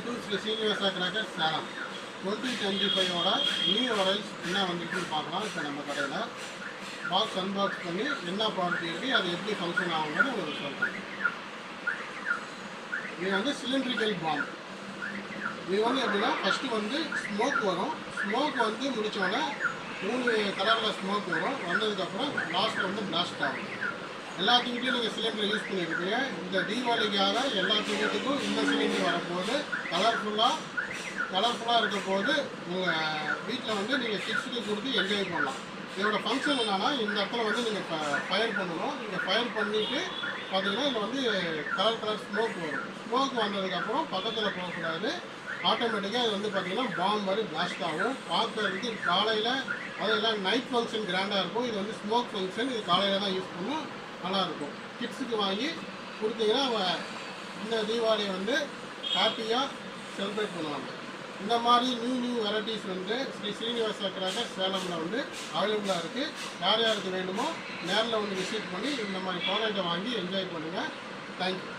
to Sri Srinivasa Crackers Salem 2025ஓட new arrives என்ன வந்துருக்குன்னு பார்க்கலாம். இப்போ நம்ம கடையில் பாக்ஸ் அன்பாக்ஸ் பண்ணி என்ன ப்ராடக்ட் இருக்குது, அது எப்படி ஃபங்க்ஷன் ஆகுங்கிறது உங்களுக்கு சொல்கிறேன். இது வந்து சிலிண்ட்ரிக்கல் பாம். இது வந்து எப்படின்னா ஃபஸ்ட்டு வந்து ஸ்மோக் வரும். ஸ்மோக் வந்து முடித்தோடனே 3 கலரில் ஸ்மோக் வரும். வந்ததுக்கப்புறம் லாஸ்ட்டில் வந்து பிளாஸ்ட் ஆகும். எல்லாத்துக்கிட்டையும் நீங்கள் சிலிண்டர் யூஸ் பண்ணியிருக்கீங்க. இந்த தீபாவளிக்காக எல்லாத்துக்கிட்டும் இந்த சிலிண்டர் வரப்போது கலர்ஃபுல்லாக இருக்க போது உங்கள் வீட்டில் வந்து நீங்கள் கிட்ஸுக்கு கொடுத்து என்ஜாய் பண்ணலாம். இதோட ஃபங்க்ஷன் என்னென்னா, இந்த இடத்துல வந்து நீங்கள் ஃபயர் பண்ணணும். நீங்கள் ஃபயர் பண்ணிவிட்டு பார்த்தீங்கன்னா இதில் வந்து கலர் ஸ்மோக் வரும். ஸ்மோக் வந்ததுக்கப்புறம் பக்கத்தில் போகக்கூடாது. ஆட்டோமேட்டிக்காக இது வந்து பார்த்திங்கன்னா பாம் மாதிரி பிளாஸ்ட் ஆகும். பார்க்கறதுக்கு காலையில் அதெல்லாம் நைட் ஃபங்க்ஷன் கிராண்டாக இருக்கும். இது வந்து ஸ்மோக் ஃபங்க்ஷன். இது காலையில் தான் யூஸ் பண்ணும். நல்லாயிருக்கும். கிட்ஸுக்கு வாங்கி கொடுத்தீங்கன்னா இந்த தீபாவளியை வந்து ஹாப்பியாக செலிப்ரேட் பண்ணுவாங்க. இந்த மாதிரி நியூ வெரைட்டிஸ் வந்து ஸ்ரீ ஸ்ரீனிவாசா கிராக்கர்ஸ் சேலமில் வந்து அவைலபிளாக இருக்குது. யார் யாருக்கு வேணுமோ நேரில் வந்து விசிட் பண்ணி இந்த மாதிரி ப்ராடக்ட்டை வாங்கி என்ஜாய் பண்ணுங்கள். தேங்க்யூ.